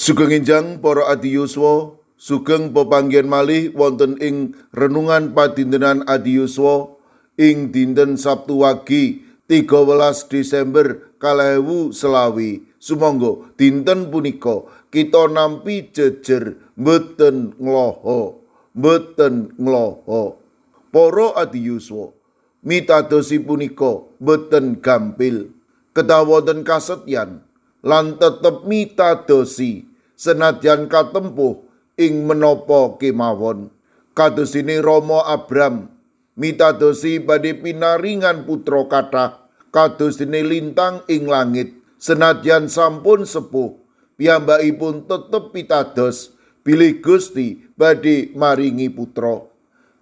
Sugeng enjang para adiyuswa, sugeng pepanggihan malih wonten ing renungan padintenan adiyuswa ing dinten Sabtu Wage 13 Desember 2024. Sumangga dinten punika kita nampi jejer mboten ngloho. Para adiyuswa, mitadosi punika mboten gampil, kedah wonten kasetyan lan tetep mitadosi senadyan katempuh ing menapa kemawon. Kadosine Rama Abram mitadosi badhe pinaringan putra kathah kadosine lintang ing langit. Senadyan sampun sepuh piyambakipun tetep pitados bilih Gusti badhe maringi putra.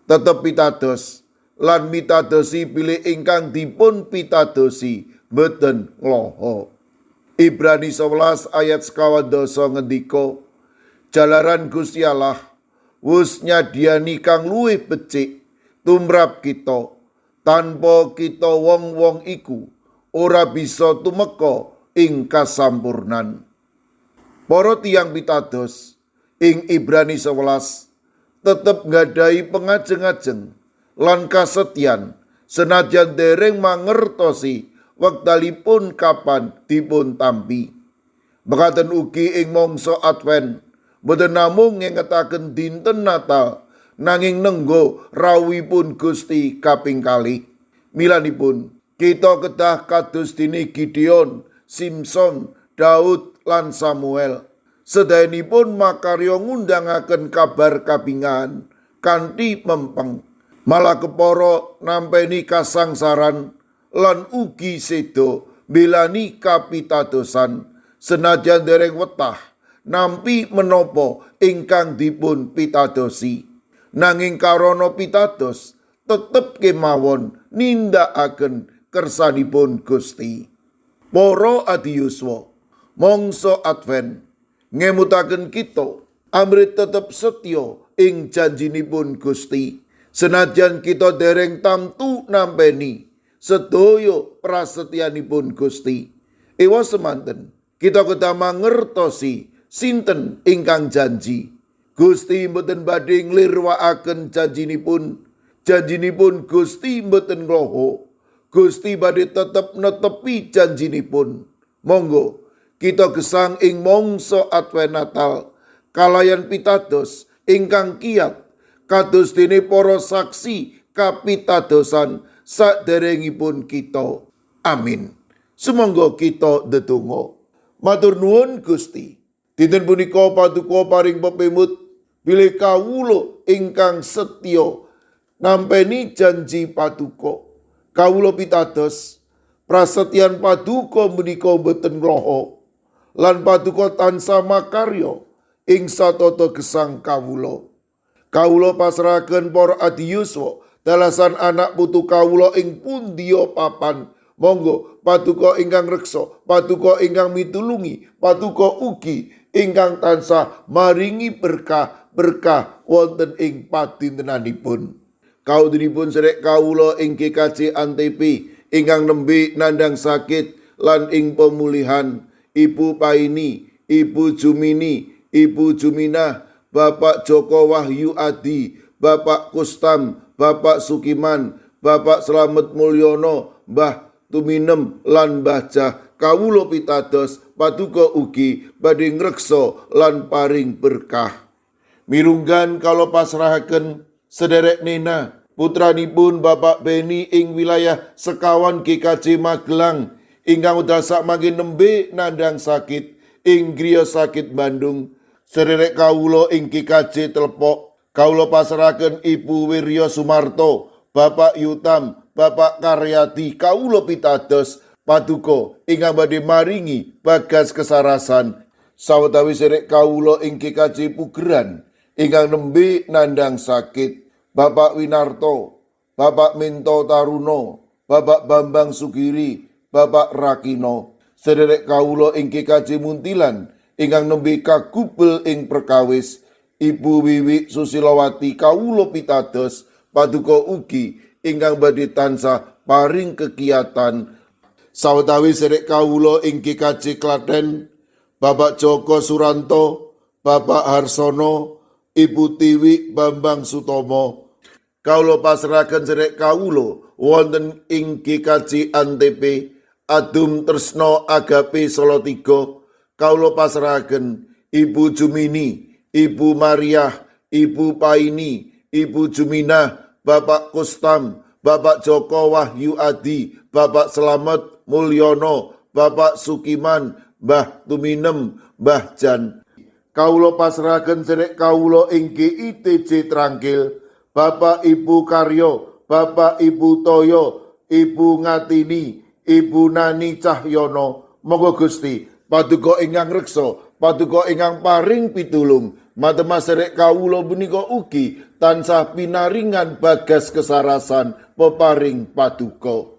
Tetep pitados lan mitadosi bilih ingkang dipun pitadosi mboten ngloho. Ibrani 11 ayat 12 ngendika, jalaran Gusti Allah wus nyadiani kang luwih becik tumrap kita, tanpa kita wong-wong iku ora bisa tumeka ing kasampurnan. Para tiyang pitados ing Ibrani 11 tetep nggadahi pengajeng-ajeng lan kasetyan senadyan dereng mangertosi wektalipun kapan dipun tampi. Mekaten ugi ing mangsa Advent boten namung ngengetaken dinten Natal nanging nenggo rawuhipun Gusti kaping kalih. Milanipun kita kedah kados dene Gideon, Simson, Daud lan Samuel. Sedayanipun makarya ngundangaken kabar kabingahan kanthi mempeng. Malah kepara nampeni kasangsaran lan ugi sedo belani kapitadosan senadyan dereng wetah nampi menapa ingkang dipun pitadosi. Nanging karana pitados tetep kemawon nindakaken kersanipun Gusti. Para adiyuswa, mangsa Advent ngemutaken kita amrit tetep setya ing janjinipun Gusti. Senadyan kita dereng tamtu nampeni sedaya prasetyanipun Gusti. Ewa semanten kita kedah mangertosi sinten ingkang janji. Gusti mboten badhe nglirwakaken janjinipun. Janjinipun Gusti mboten ngloho. Gusti badhe tetep netepi janjinipun. Monggo kita gesang ing mangsa Advent Natal kalayan pitados ingkang kiyat kados dene para saksi kapitadosan saderengipun kita. Amin. Sumangga kita ndedonga. Matur nuwun Gusti, dinten punika paduka paring pepimut bilih kawula ingkang setya nampeni janji paduka. Kawula pitados prasetyan paduka menika boten ngloho lan paduka tansah makarya ing satata gesang kawula. Kawula pasrahaken para adiyuswa dalasan anak putu kawula ing pundiya papan. Monggo paduka ingkang reksa, paduka ingkang mitulungi, paduka ugi ingkang tansah maringi berkah-berkah wonten ing padintenanipun. Kaudinipun sedherek kawula ing GKJ Antp ingkang nembe nandhang sakit lan ing pemulihan, Ibu Paini, Ibu Jumini, Ibu Juminah, Bapak Joko Wahyu Adi, Bapak Kustam, Bapak Sukiman, Bapak Slamet Mulyono, Mbah Tuminem lan Mbah Jah, kawula pitados paduka ugi badhe ngreksa lan paring berkah. Mirunggan kala pasrahaken sederek Nena putranipun Bapak Beni ing wilayah sekawan GKJ Magelang ingkang wedal sakmangke nembe nandhang sakit ing griya sakit Bandung. Sederek kawula ing GKJ Telepok kawula pasrahaken Ibu Wirya Sumarto, Bapak Yutam, Bapak Karyadi, kawula pitados paduka ingkang badhe maringi bagas kesarasan. Sawetawis sedherek kawula ing GKJ Pugeran ingkang nembe nandhang sakit, Bapak Winarto, Bapak Minto Taruno, Bapak Bambang Sugiri, Bapak Rakino. Sedherek kawula ing GKJ Muntilan ingkang nembe kagubel ing perkawis, Ibu Wiwi Susilowati, kawula pitados paduka ugi ingkang badhe tansah paring kekiyatan. Sawetawis sedherek kawula ing GKJ Klaten Bapak Joko Suranto, Bapak Harsono, Ibu Tiwi Bambang Sutomo. Kaulo pasrahaken sedherek kawulo wonten ing GKJ Antp Adum Tresno Agape Solo 3. Kaulo pasrahaken Ibu Jumini, Ibu Mariah, Ibu Paini, Ibu Juminah, Bapak Kustam, Bapak Joko Wahyu Adi, Bapak Slamet Mulyono, Bapak Sukiman, Mbah Tuminem, Mbah Jan. Kaulo pasrahaken sedherek kawulo ing GITJ Trangkil, Bapak Ibu Karyo, Bapak Ibu Toyo, Ibu Ngatini, Ibu Nani Cahyono. Monggo Gusti paduka ingkang reksa, paduka ingkang paring pitulung, matemas sedherek kawula punika ugi tansah pinaringan bagas kesarasan peparing paduka.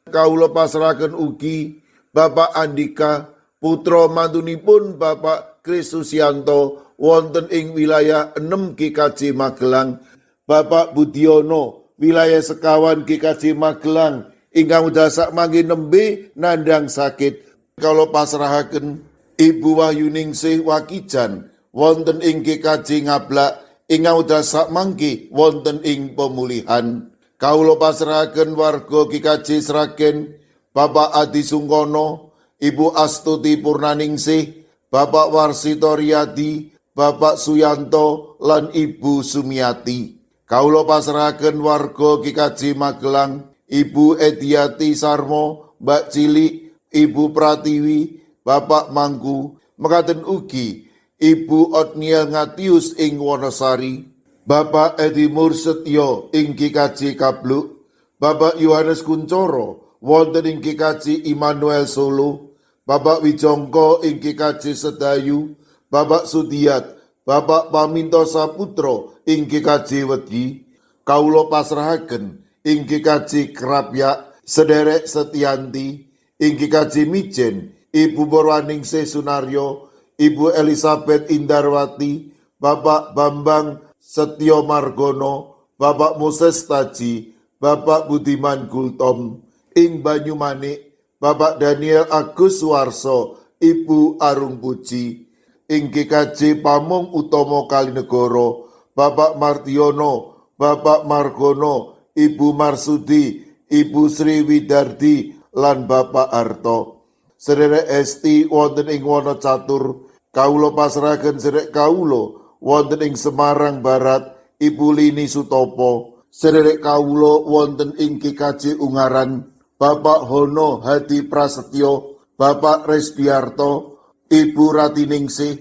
Kawula pasrahaken ugi Bapak Andika, putra mantunipun Bapak Kristusianto wonten ing wilayah 6 GKJ Magelang, Bapak Budiono wilayah sekawan GKJ Magelang ingkang dasak mangke nembe nandhang sakit. Kawula pasrahaken Ibu Wahyuningsih Wakijan wonten ing GKJ Ngablak ingkang dasak mangke wonten ing pemulihan. Kawula pasrahaken warga GKJ Sragen, Bapak Adi Sungkono, Ibu Astuti Purnaningsih, Bapak Warsito Riyadi, Bapak Suyanto, lan Ibu Sumiati. Kawula pasrahaken warga GKJ Magelang, Ibu Ediati Sarmo, Mbak Cilik, Ibu Pratiwi, Bapak Mangku, mekaten ugi Ibu Otniel Ngatius ing Wonosari, Bapak Edi Mursetyo ing GKJ Kabluk, Bapak Yohanes Kuncoro wonten ing GKJ Immanuel Solo, Bapak Wijongko ing GKJ Sedayu, Bapak Sudiat, Bapak Paminto Saputro ing GKJ Wedi. Kawula pasrahaken ing GKJ Krapyak sedherek Setianti, ing GKJ Mijen Ibu Purwaningsih Sunaryo, Ibu Elizabeth Indarwati, Bapak Bambang Setyo Margono, Bapak Moses Taji, Bapak Budiman Gultom ing Banyumanik, Bapak Daniel Agus Suwarso, Ibu Arung Puji ing GKJ Pamung Utomo Kalinegoro, Bapak Martiono, Bapak Margono, Ibu Marsudi, Ibu Sri Widardi, lan Bapak Arto. Sedherek Esti wonten ing Wonocatur, kawula pasrahaken sedherek kawula wonten ing Semarang Barat, Ibu Lini Sutopo. Sedherek kawula wonten ing GKJ Ungaran, Bapak Hono Hadi Prasetyo, Bapak Resbiarto, Ibu Ratiningsih,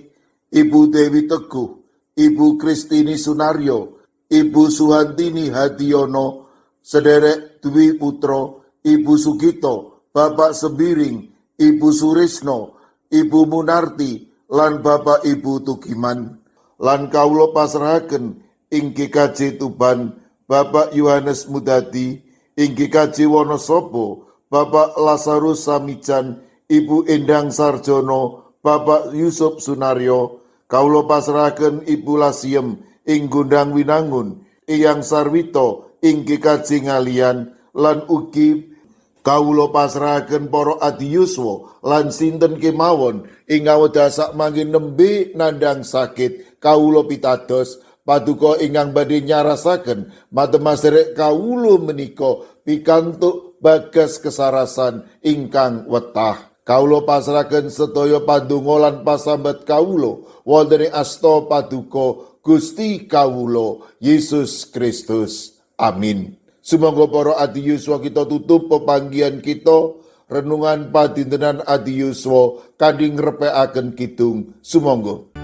Ibu Dewi Teguh, Ibu Kristini Sunaryo, Ibu Suhantini Hadiono, sedherek Dwi Putro, Ibu Sugito, Bapak Sembiring, Ibu Surisno, Ibu Munarti, lan Bapak Ibu Tukiman. Lan kawula pasrahaken ing GKJ Tuban, Bapak Yohanes Mudadi, ing GKJ Wonosobo, Bapak Lazarus Samijan, Ibu Endang Sarjono, Bapak Yusuf Sunaryo. Kawula pasrahaken Ibu Lasiem ing Gundang Winangun, Eyang Sarwito ing GKJ Ngalian, lan ugi kawula pasrahaken para adiyuswa lan sinten kemawon ingkang dasak mangke nembe nandhang sakit. Kawula pitados paduka ingkang badhe nyarasaken matemas sedherek kawula menika pikantuk bagas kesarasan ingkang wetah. Kawula pasrahaken sedaya pandonga lan pasambat kawula wonten ing asta paduka Gusti kawula Yesus Kristus. Amin. Sumangga para adiyuswa kita tutup pepanggihan kita renungan padintenan adiyuswa kangge ngrepekaken kidung. Sumangga.